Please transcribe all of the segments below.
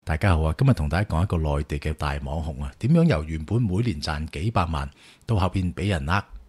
大家好啊！今日同大家講一個內地嘅大網紅啊，點樣由原本每年賺幾百萬，到後邊俾人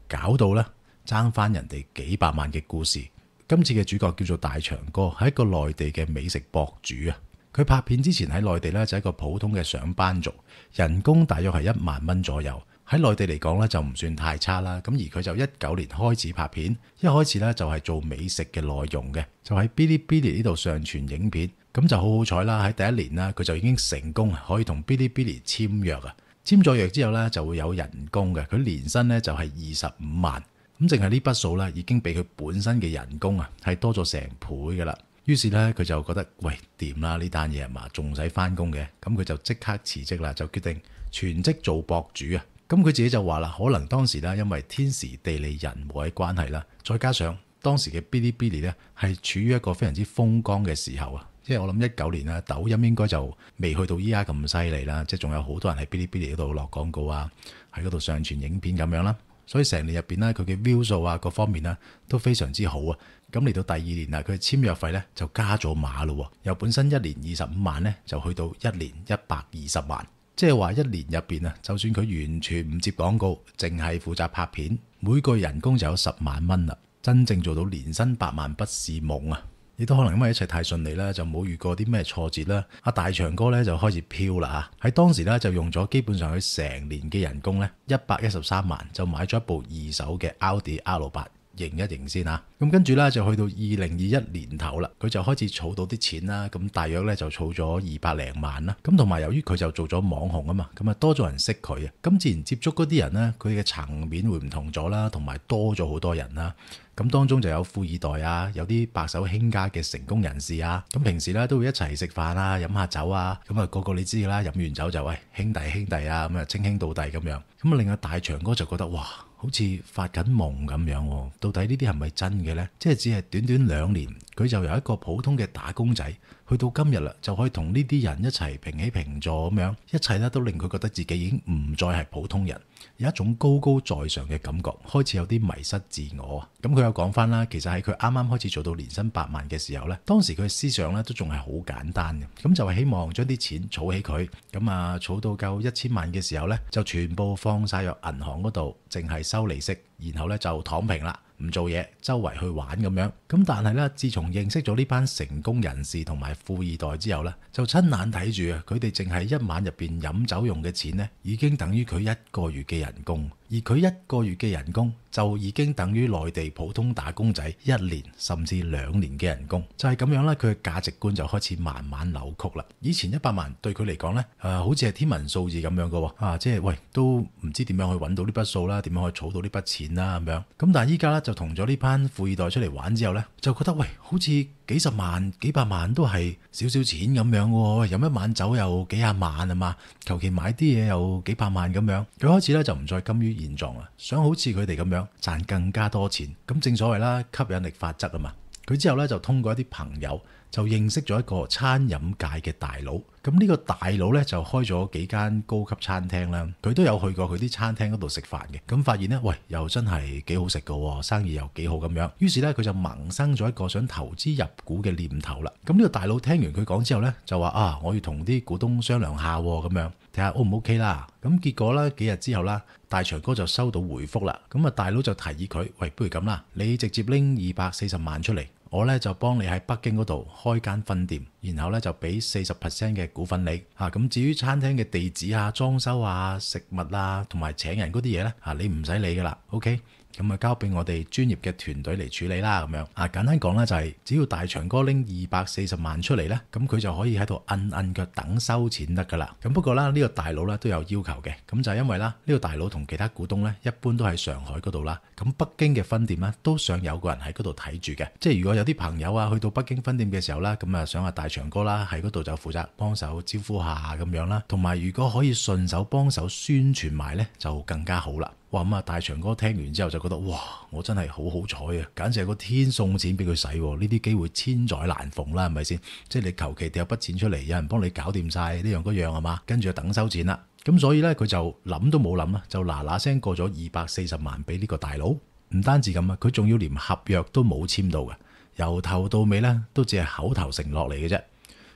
搞到咧爭翻人哋幾百萬嘅故事。今次嘅主角叫做大長哥，係一個內地嘅美食博主啊。佢拍片之前喺內地咧就係一個普通嘅上班族，人工大約係1萬蚊左右。喺內地嚟講咧就唔算太差啦。咁而佢就19年開始拍片，一開始咧就係做美食嘅內容嘅，就喺嗶哩嗶哩呢度上傳影片。咁就好好彩啦！喺第一年啦，佢就已經成功可以同嗶哩嗶哩簽約啊！簽咗約之後咧就會有人工嘅，佢年薪咧就係25萬。咁淨係呢筆數咧已經比佢本身嘅人工係多咗成倍噶啦。於是咧佢就覺得喂，掂啦，呢單嘢係嘛，仲使翻工嘅？咁佢就即刻辭職啦，就決定全職做博主啊！咁佢自己就話啦，可能當時咧因為天時地利人和嘅關係啦，再加上當時嘅嗶哩嗶哩咧係處於一個非常之風光嘅時候啊！即係我諗19年啦，抖音應該就未去到依家咁犀利啦，即係仲有好多人喺嗶哩嗶哩嗰度落廣告啊，喺嗰度上傳影片咁樣啦，所以成年入邊咧佢嘅 view 數啊各方面咧都非常之好啊。咁嚟到第二年啊，佢簽約費咧就加咗碼咯，由本身1年25萬咧就去到1年120萬，即係話1年入邊啊，就算佢完全唔接廣告，淨係負責拍片，每個月人工就有10萬蚊啦，真正做到年薪8萬不是夢啊！亦都可能因為一切太順利啦，就冇遇過啲咩挫折啦。阿大長哥咧就開始飄啦嚇，喺當時咧就用咗基本上佢成年嘅人工咧113萬，就買咗一部二手嘅 Audi R8。認一認先嚇，咁跟住咧就去到2021年頭啦，佢就開始儲到啲錢啦，咁大約咧就儲咗200零萬啦。咁同埋由於佢就做咗網紅啊嘛，咁啊多咗人識佢啊，咁自然接觸嗰啲人咧，佢嘅層面會唔同咗啦，同埋多咗好多人啦。咁當中就有富二代啊，有啲白手興家嘅成功人士啊，咁平時咧都會一齊食飯啊，飲下酒啊，咁啊個個你知㗎啦，飲完酒就喂兄弟兄弟啊，咁啊稱兄道弟咁樣。咁啊令阿大長哥就覺得哇，好似發緊夢咁樣喎，到底呢啲係咪真嘅呢？即係只係短短2年，佢就由一個普通嘅打工仔，去到今日啦，就可以同呢啲人一齊平起平坐咁樣，一切咧都令佢覺得自己已經唔再係普通人，有一種高高在上嘅感覺，開始有啲迷失自我。咁佢有講翻啦，其實喺佢啱啱開始做到年薪8萬嘅時候咧，當時佢嘅思想咧都仲係好簡單嘅，咁就係希望將啲錢儲起佢，咁啊儲到夠1000萬嘅時候咧，就全部放晒入銀行嗰度，淨係收利息，然後咧就躺平啦。唔做嘢，周圍去玩咁樣。咁但係咧，自從認識咗呢班成功人士同埋富二代之後咧，就親眼睇住啊，佢哋淨係一晚入邊飲酒用嘅錢咧，已經等於佢1個月嘅人工。而佢1個月嘅人工就已經等於內地普通打工仔1年甚至2年嘅人工。就係咁樣啦，佢嘅價值觀就開始慢慢扭曲啦。以前100萬對佢嚟講咧，好似係天文數字咁樣嘅喎，即係喂都唔知點樣去揾到呢筆數啦，點樣可以儲到呢筆錢啦咁樣。咁但係依家咧就同咗呢班富二代出嚟玩之後咧，就覺得喂好似幾十萬幾百萬都係少少錢咁樣喎，飲一晚酒又幾廿萬啊嘛，求其買啲嘢又幾百萬咁樣。佢開始咧就唔再甘於現狀啦，想好似佢哋咁樣賺更加多錢。咁正所謂啦，吸引力法則啊嘛。佢之後咧就通過一啲朋友就認識咗一個餐飲界嘅大佬。咁呢個大佬咧就開咗幾間高級餐廳啦，佢都有去過佢啲餐廳嗰度食飯嘅。咁發現咧，喂又真係幾好食㗎，生意又幾好咁樣。於是咧佢就萌生咗一個想投資入股嘅念頭啦。咁呢個大佬聽完佢講之後咧，就話我要同啲股東商量下咁樣，睇下 O 唔 OK 啦。咁結果咧幾日之後啦，大長哥就收到回覆啦。咁啊大佬就提議佢，喂不如咁啦，你直接拎240萬出嚟，我咧就幫你喺北京嗰度開間分店，然後咧就俾40% 嘅股份你。咁至於餐廳嘅地址啊、裝修啊、食物啊同埋請人嗰啲嘢咧，你唔使理噶啦 ，OK？咁啊交俾我哋專業嘅團隊嚟處理啦，咁樣簡單講咧就係只要大長哥拎240萬出嚟咧，咁佢就可以喺度摁腳等收錢得噶啦。咁不過啦，呢個大佬咧都有要求嘅，咁就係因為啦呢個大佬同其他股東咧一般都喺上海嗰度啦，咁北京嘅分店咧都想有個人喺嗰度睇住嘅，即係如果有啲朋友啊去到北京分店嘅時候啦，咁啊想阿大長哥啦喺嗰度就負責幫手招呼下咁樣啦，同埋如果可以順手幫手宣傳埋咧就更加好啦。哇咁啊！大長哥聽完之後就覺得哇，我真係好好彩啊！簡直係個天送錢俾佢使，呢啲機會千載難逢啦，係咪先？即係你求其掉筆錢出嚟，有人幫你搞掂晒呢樣嗰樣係嘛？跟住就等收錢啦。咁所以咧，佢就諗都冇諗啦，就嗱嗱聲過咗240萬俾呢個大佬。唔單止咁啊，佢仲要連合約都冇簽到嘅，由頭到尾咧都只係口頭承諾嚟嘅啫。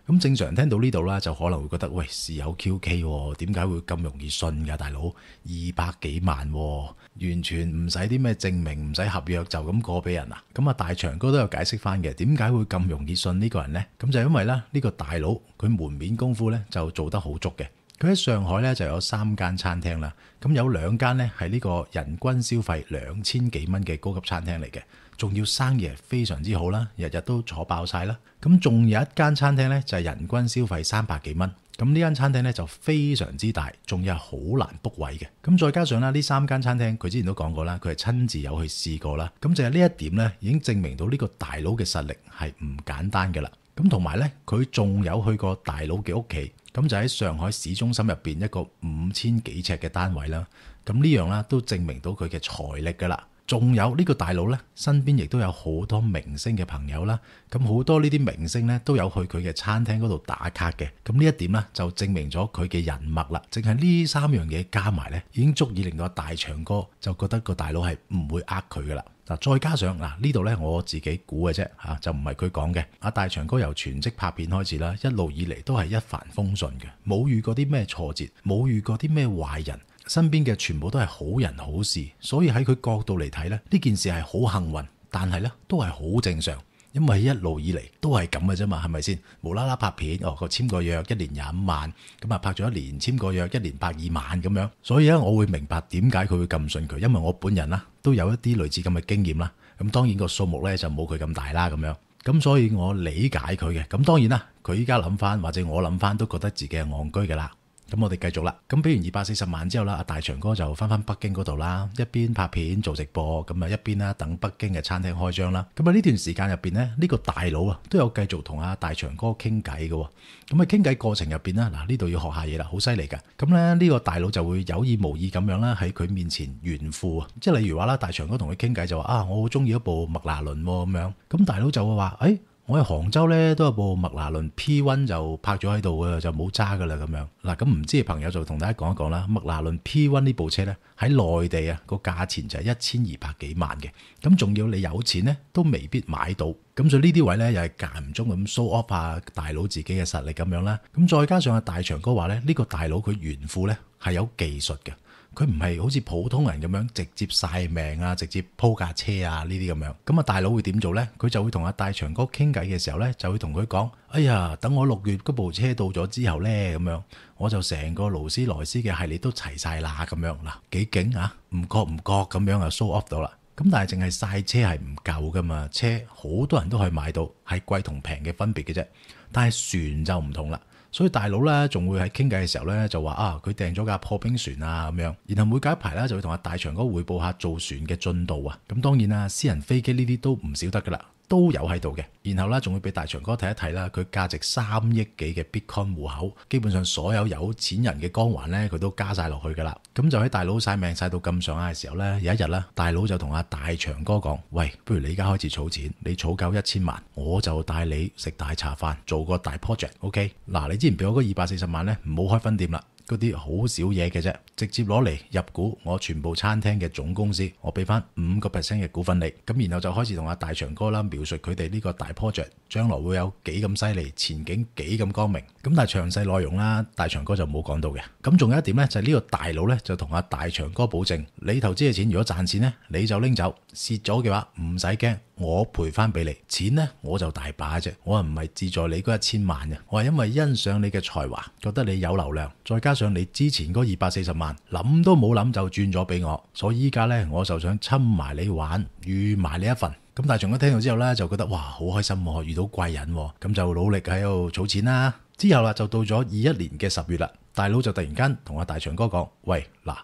咁正常聽到呢度啦，就可能會覺得喂，事有蹊蹺喎，點解會咁容易信㗎？大佬200幾萬喎，完全唔使啲咩證明，唔使合約就咁過俾人啊！咁啊，大長哥都有解釋翻嘅，點解會咁容易信呢個人呢？咁就因為咧呢個大佬佢門面功夫咧就做得好足嘅。佢喺上海咧就有3間餐廳啦，咁有2間咧係呢個人均消費2000幾蚊嘅高級餐廳嚟嘅，仲要生意非常之好啦，日日都坐爆晒啦。咁仲有一間餐廳咧就係人均消費300幾蚊，咁呢間餐廳咧就非常之大，仲要係好難 book 位嘅。咁再加上啦，呢3間餐廳佢之前都講過啦，佢係親自有去試過啦，咁就係呢一點咧已經證明到呢個大佬嘅實力係唔簡單嘅啦。咁同埋咧，佢仲有去過大佬嘅屋企。咁就喺上海市中心入邊一個5000幾尺嘅單位啦，咁呢樣啦都證明到佢嘅財力噶啦。仲有呢個大佬呢，身邊亦都有好多明星嘅朋友啦，咁好多呢啲明星呢都有去佢嘅餐廳嗰度打卡嘅，咁呢一點呢，就證明咗佢嘅人脈啦。淨係呢3樣嘢加埋呢，已經足以令到大長哥就覺得個大佬係唔會呃佢噶啦。嗱，再加上呢度呢，我自己估嘅啫嚇，就唔係佢講嘅。阿大長哥由全職拍片開始啦，一路以嚟都係一帆風順嘅，冇遇過啲咩挫折，冇遇過啲咩壞人，身邊嘅全部都係好人好事。所以喺佢角度嚟睇呢，呢件事係好幸運，但係呢都係好正常，因為一路以嚟都係咁嘅啫嘛，係咪先？無啦啦拍片，個簽個約1年25萬，咁啊拍咗1年簽個約1年120萬咁樣。所以咧，我會明白點解佢會咁信佢，因為我本人啦都有一啲類似咁嘅經驗啦。咁當然個數目咧就冇佢咁大啦，咁樣。咁所以我理解佢嘅。咁當然啦，佢依家諗翻或者我諗翻都覺得自己係戇居嘅啦。咁我哋繼續啦。咁俾完240萬之後啦，阿大長哥就翻北京嗰度啦，一邊拍片做直播，咁啊一邊啦等北京嘅餐廳開張啦。咁啊呢段時間入邊呢，呢個大佬啊都有繼續同阿大長哥傾偈嘅。咁啊傾偈過程入邊啦，嗱呢度要學下嘢啦，好犀利噶。咁咧呢個大佬就會有意無意咁樣啦喺佢面前炫富啊，即係例如話啦，大長哥同佢傾偈就話啊，我好中意一部麥拿倫咁樣。咁大佬就會話我喺杭州咧都有部麥拿倫 P1 就泊咗喺度嘅，就冇揸噶啦咁樣。嗱，咁唔知嘅朋友就同大家講一講啦。麥拿倫 P1 呢部車咧喺內地啊個價錢就係1200幾萬嘅，咁仲要你有錢咧都未必買到。咁所以呢啲位咧又係間唔中咁 show off 下大佬自己嘅實力咁樣啦。咁再加上阿大長哥話咧，呢個大佬佢炫富咧係有技術嘅。佢唔係好似普通人咁樣直接晒命啊，直接鋪架車啊呢啲咁樣。咁啊大佬會點做呢？佢就會同阿大長哥傾偈嘅時候呢，就會同佢講：哎呀，等我6月嗰部車到咗之後呢，咁樣我就成個勞斯萊斯嘅系列都齊晒啦咁樣。嗱，幾勁啊！唔覺咁樣啊 show off 到啦。咁但係淨係晒車係唔夠噶嘛，車好多人都可以買到，係貴同平嘅分別嘅啫。但係船就唔同啦。所以大佬咧，仲會喺傾偈嘅時候咧，就話啊，佢訂咗架破冰船啊咁樣，然後每隔一排咧就會同阿大長哥匯報下造船嘅進度啊。咁當然啦，私人飛機呢啲都唔少得噶啦，都有喺度嘅。然後咧，仲會俾大長哥睇一睇啦，佢價值3億幾嘅 Bitcoin 戶口，基本上所有有錢人嘅光環咧，佢都加晒落去噶啦。咁就喺大佬晒命晒到咁上下嘅時候咧，有一日啦，大佬就同阿大長哥講：喂，不如你而家開始儲錢，你儲夠1000萬，我就帶你食大茶飯，做個大 project。OK， 嗱，你之前俾我嗰240萬咧，唔好開分店啦。嗰啲好少嘢嘅啫，直接攞嚟入股我全部餐廳嘅總公司，我俾翻5% 嘅股份你。咁然後就開始同阿大長哥啦描述佢哋呢個大 project 將來會有幾咁犀利，前景幾咁光明。咁但係詳細內容啦，大長哥就冇講到嘅。咁仲有一點呢，就係呢個大佬呢，就同阿大長哥保證，你投資嘅錢如果賺錢呢，你就拎走，蝕咗嘅話唔使驚，我賠翻俾你。錢呢，我就大把啫，我唔係志在你嗰1000萬嘅，我係因為欣賞你嘅才華，覺得你有流量，再加上你之前嗰240萬諗都冇諗就轉咗俾我，所以依家呢，我就想侵埋你玩，預埋你一份。咁大長哥聽到之後呢，就覺得哇好開心喎，遇到貴人喎，咁就努力喺度儲錢啦。之後啦就到咗21年嘅10月啦，大佬就突然間同阿大長哥講：喂，嗱，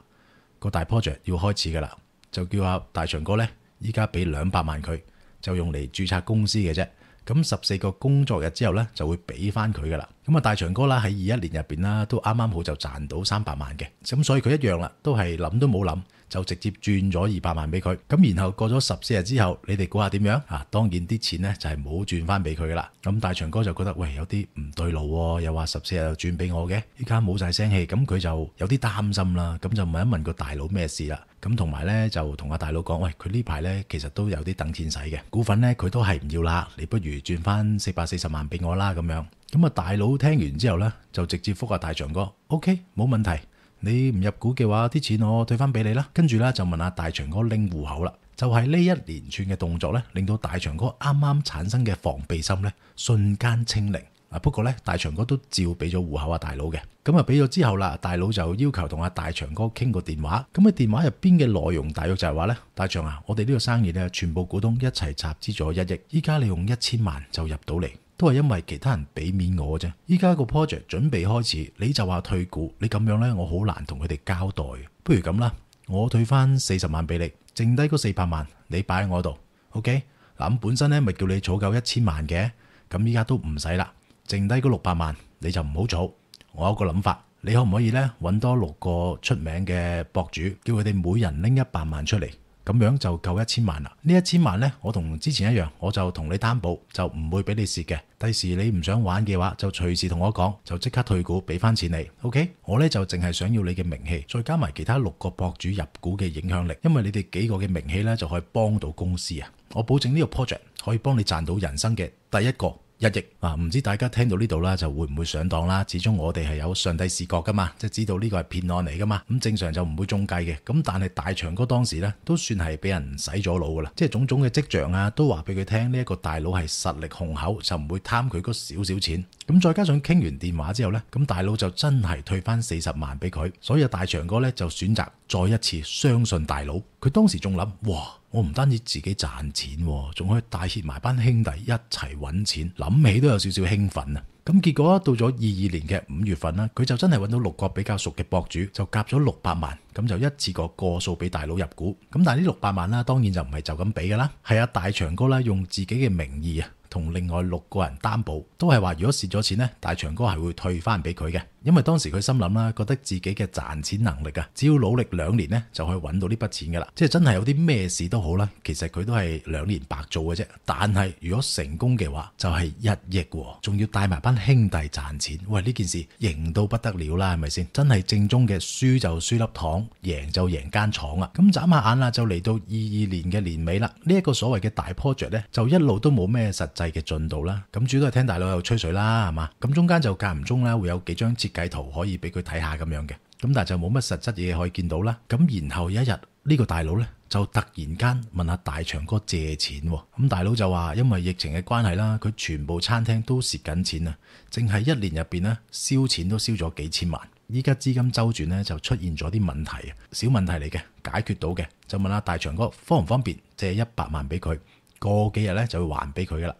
個大 project 要開始噶啦，就叫阿大長哥呢，依家俾200萬佢，就用嚟註冊公司嘅啫。咁14個工作日之後呢，就會俾翻佢噶啦。咁啊大長哥啦喺21年入邊啦，都啱啱好就賺到300萬嘅。咁所以佢一樣啦，都係諗都冇諗，就直接轉咗200萬俾佢。咁然後過咗14日之後，你哋估下點樣啊？當然啲錢呢就係冇轉翻俾佢噶啦。咁大祥哥就覺得喂，有啲唔對路喎，又話14日就轉俾我嘅，依家冇晒聲氣，咁佢就有啲擔心啦。咁就問一問個大佬咩事啦。咁同埋呢，就同阿大佬講，喂，佢呢排呢其實都有啲等錢使嘅，股份呢佢都係唔要啦，你不如轉翻440萬俾我啦咁樣。咁啊大佬聽完之後呢，就直接覆阿大祥哥 OK 冇問題，你唔入股嘅話，啲錢我退翻俾你啦。跟住呢，就問阿大祥哥拎戶口啦。就係呢一連串嘅動作呢，令到大祥哥啱啱產生嘅防備心呢瞬間清零。不過呢，大祥哥都照俾咗戶口阿大佬嘅。咁啊俾咗之後啦，大佬就要求同阿大祥哥傾個電話。咁喺電話入邊嘅內容大約就係話呢，大祥啊，我哋呢個生意呢，全部股東一齊集資咗1億，依家你用1000萬就入到嚟，都係因為其他人俾面我啫。依家個 project 準備開始，你就話退股，你咁樣呢，我好難同佢哋交代。不如咁啦，我退翻40萬俾你，剩低嗰400萬你擺喺我度 OK。 嗱，咁本身呢咪叫你儲夠1000萬嘅，咁依家都唔使啦，剩低嗰600萬你就唔好儲。我有個諗法，你可唔可以呢揾多6個出名嘅博主，叫佢哋每人拎100萬出嚟，咁樣就夠1000萬啦。呢1000萬呢，我同之前一樣，我就同你擔保，就唔會俾你蝕嘅。第時你唔想玩嘅話，就隨時同我講，就即刻退股俾翻錢你 OK。 我呢就淨係想要你嘅名氣，再加埋其他6個博主入股嘅影響力，因為你哋幾個嘅名氣呢，就可以幫到公司啊。我保證呢個 project 可以幫你賺到人生嘅第一個1億啊！唔知大家聽到呢度啦，就會唔會上當啦？始終我哋係有上帝視角噶嘛，即係知道呢個係騙案嚟噶嘛。咁正常就唔會中計嘅。咁但係大祥哥當時呢，都算係俾人洗咗腦噶啦，即係種種嘅跡象啊，都話俾佢聽呢一個大佬係實力雄厚，就唔會貪佢嗰少少錢。咁再加上傾完電話之後呢，咁大佬就真係退翻40萬俾佢。所以大祥哥呢，就選擇再一次相信大佬。佢當時仲諗，哇！我唔單止自己賺錢，仲可以帶挈埋班兄弟一齊揾錢，諗起都有少少興奮啊！咁結果到咗22年嘅5月份啦，佢就真係揾到6個比較熟嘅博主，就夾咗600萬，咁就一次過數俾大佬入股。咁但係呢600萬啦，當然就唔係就咁俾噶啦，係阿大祥哥啦，用自己嘅名義啊，同另外6個人擔保，都係話如果蝕咗錢呢，大祥哥係會退翻俾佢嘅。因為當時佢心諗啦，覺得自己嘅賺錢能力啊，只要努力2年呢，就可以揾到呢筆錢噶啦。即係真係有啲咩事都好啦，其實佢都係2年白做嘅啫。但係如果成功嘅話，就係1億喎，仲要帶埋班兄弟賺錢。喂，呢件事型到不得了啦，係咪先？真係正宗嘅輸就輸粒糖，贏就贏間廠啊！咁眨下眼啦，就嚟到22年嘅年尾啦。呢一個所謂嘅大 project 呢，就一路都冇咩實際嘅進度啦。咁主要都係聽大佬又吹水啦，係嘛？咁中間就間唔中啦，會有幾張設計圖可以俾佢睇下咁樣嘅。咁但係就冇乜實質嘢可以見到啦。咁然後有一日呢個大佬呢，就突然間問下大祥哥借錢。咁大佬就話因為疫情嘅關係啦，佢全部餐廳都蝕緊錢啊，淨係1年入邊呢，燒錢都燒咗幾千萬。依家資金周轉呢，就出現咗啲問題啊，小問題嚟嘅，解決到嘅，就問下大祥哥方唔方便借100萬俾佢，過幾日呢，就會還俾佢噶啦。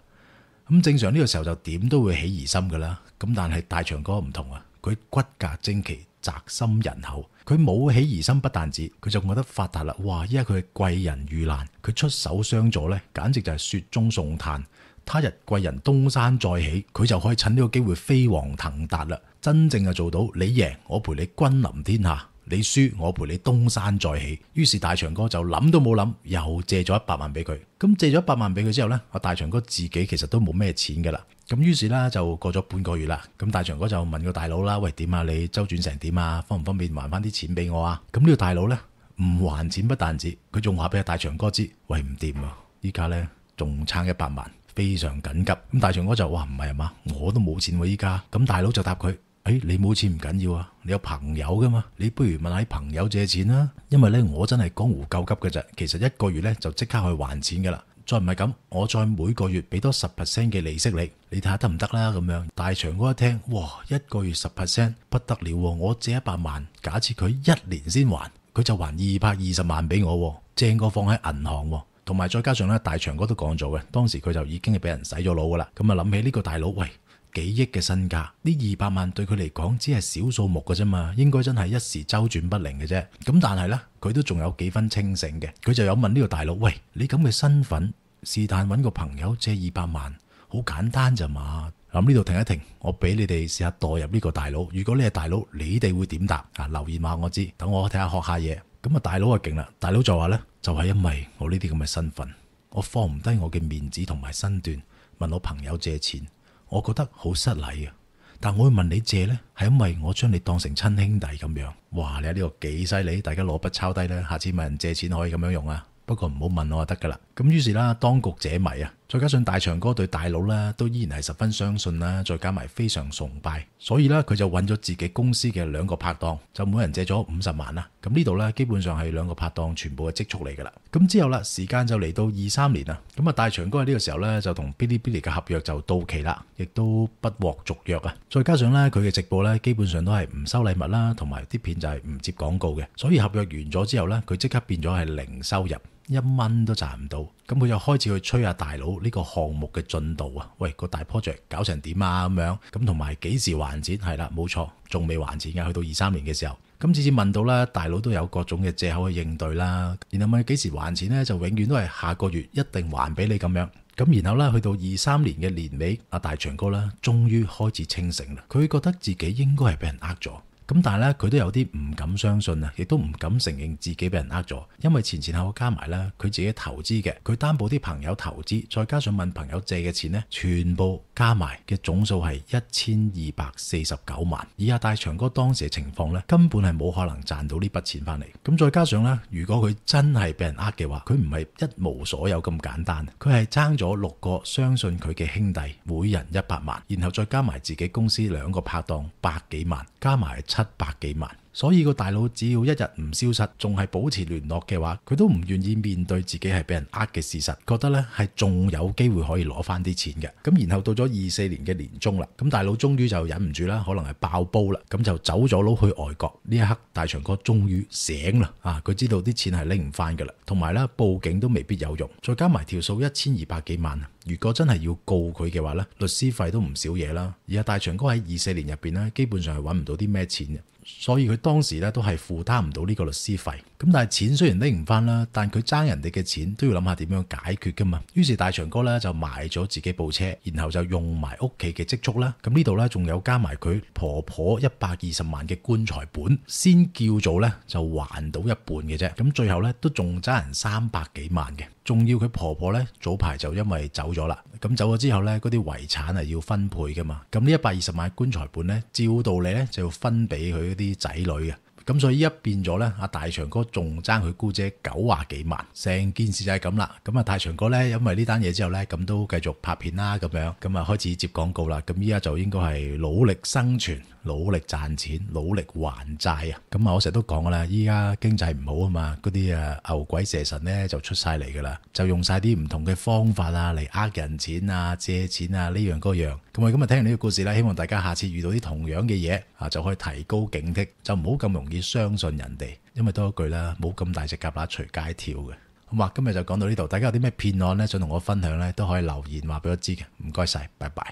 咁正常呢個時候就點都會起疑心噶啦。咁但係大祥哥唔同啊，佢骨骼精奇，宅心仁厚，佢冇起疑心不但止，佢就覺得發達啦。哇！依家佢係貴人遇難，佢出手相助呢，簡直就係雪中送炭。他日貴人東山再起，佢就可以趁呢個機會飛黃騰達啦。真正係做到你贏我陪你君臨天下，你輸我陪你東山再起。於是大祥哥就諗都冇諗，又借咗100萬俾佢。咁借咗100萬俾佢之後呢，阿大祥哥自己其實都冇咩錢噶啦。咁於是啦，就過咗半個月啦。咁大祥哥就問個大佬啦，喂，點啊？你周轉成點啊？方唔方便還翻啲錢俾我啊？咁呢個大佬呢，唔還錢不但止，佢仲話俾阿大祥哥知，喂，唔掂啊！依家呢，仲差100萬，非常緊急。咁大祥哥就話唔係啊嘛，我都冇錢喎依家。咁大佬就答佢，你冇錢唔緊要啊，你有朋友噶嘛，你不如問下朋友借錢啦。因為呢，我真係江湖救急嘅啫，其實1個月呢，就即刻去還錢噶啦。再唔係咁，我再每個月俾多10% 嘅利息你睇下得唔得啦？咁樣大祥哥一聽，哇，1個月10%不得了喎！我借100萬，假設佢1年先還，佢就還220萬俾我，正過放喺銀行。同埋再加上咧，大祥哥都講咗嘅，當時佢就已經係俾人洗咗腦噶啦。咁啊諗起呢個大佬，喂，幾億嘅身家，呢200萬對佢嚟講只係小數目嘅啫嘛，應該真係一時周轉不靈嘅啫。咁但係呢，佢都仲有幾分清醒嘅，佢就有問呢個大佬，喂，你咁嘅身份，是但揾個朋友借200萬，好簡單咋嘛？咁呢度停一停，我俾你哋試下代入呢個大佬。如果你係大佬，你哋會點答？留言話我知，等我睇下學下嘢。咁啊大佬啊勁啦，大佬就話呢，就係因為我呢啲咁嘅身份，我放唔低我嘅面子同埋身段，問我朋友借錢，我覺得好失禮啊。但我會問你借呢，係因為我將你當成親兄弟咁樣。哇！你喺呢個幾犀利，大家攞筆抄低啦，下次問人借錢可以咁樣用啊。不過唔好問我就得噶啦。咁於是啦，當局者迷啊，再加上大長哥對大佬咧都依然係十分相信啦，再加埋非常崇拜，所以咧佢就揾咗自己公司嘅2個拍檔，就每人借咗50萬啦。咁呢度咧基本上係2個拍檔全部嘅積蓄嚟噶啦。咁之後啦，時間就嚟到23年啦。咁啊，大長哥喺呢個時候咧就同嗶哩嗶哩嘅合約就到期啦，亦都不獲續約啊。再加上咧佢嘅直播咧基本上都係唔收禮物啦，同埋啲片就係唔接廣告嘅，所以合約完咗之後咧，佢即刻變咗係零收入。1蚊都賺唔到，咁佢就開始去催下大佬呢個項目嘅進度啊！喂，個大 project 搞成點啊？咁樣咁同埋幾時還錢？係啦，冇錯，仲未還錢嘅，去到23年嘅時候，咁次次問到啦，大佬都有各種嘅藉口去應對啦。然後問幾時還錢呢？就永遠都係下個月一定還俾你咁樣。咁然後啦，去到23年嘅年尾，阿大長哥啦，終於開始清醒啦。佢覺得自己應該係俾人呃咗。咁但係咧，佢都有啲唔敢相信啊，亦都唔敢承認自己俾人呃咗，因為前後加埋咧，佢自己投資嘅，佢擔保啲朋友投資，再加上問朋友借嘅錢呢，全部加埋嘅總數係1249萬。以阿大長哥當時嘅情況咧，根本係冇可能賺到呢筆錢翻嚟。咁再加上咧，如果佢真係俾人呃嘅話，佢唔係一無所有咁簡單，佢係爭咗6個相信佢嘅兄弟，每人100萬，然後再加埋自己公司2個拍檔100幾萬，加埋700幾萬。所以個大佬只要一日唔消失，仲係保持聯絡嘅話，佢都唔願意面對自己係俾人呃嘅事實，覺得咧係仲有機會可以攞翻啲錢嘅。咁然後到咗24年嘅年中啦，咁大佬終於就忍唔住啦，可能係爆煲啦，咁就走咗佬去外國。呢一刻大長哥終於醒啦，佢知道啲錢係拎唔翻噶啦，同埋咧報警都未必有用，再加埋條數1200幾萬。如果真係要告佢嘅話咧，律師費都唔少嘢啦。而阿大長哥喺24年入邊咧，基本上係揾唔到啲咩錢嘅。所以佢當時咧都係負擔唔到呢個律師費。咁但係錢雖然拎唔翻啦，但佢爭人哋嘅錢都要諗下點樣解決噶嘛。於是大長哥咧就賣咗自己部車，然後就用埋屋企嘅積蓄啦。咁呢度咧仲有加埋佢婆婆120萬嘅棺材本，先叫做咧就還到一半嘅啫。咁最後咧都仲爭人300幾萬嘅。仲要佢婆婆咧早排就因為走咗啦，咁走咗之後咧嗰啲遺產係要分配噶嘛，咁呢120萬棺材本咧照道理咧就要分俾佢啲仔女嘅，咁所以一變咗咧阿大長哥仲爭佢姑姐90幾萬，成件事就係咁啦。咁啊大長哥咧因為呢單嘢之後咧咁都繼續拍片啦咁樣，咁啊開始接廣告啦，咁依家就應該係努力生存，努力賺錢，努力還債啊！咁啊，我成日都講噶啦，依家經濟唔好啊嘛，嗰啲牛鬼蛇神咧就出晒嚟噶啦，就用晒啲唔同嘅方法啊嚟呃人錢啊、借錢啊呢樣嗰樣。咁我今日聽完呢個故事咧，希望大家下次遇到啲同樣嘅嘢就可以提高警惕，就唔好咁容易相信人哋，因為多一句啦，冇咁大隻蛤乸隨街跳嘅。好嘛，今日就講到呢度，大家有啲咩騙案咧想同我分享咧，都可以留言話俾我知嘅。唔該晒，拜拜。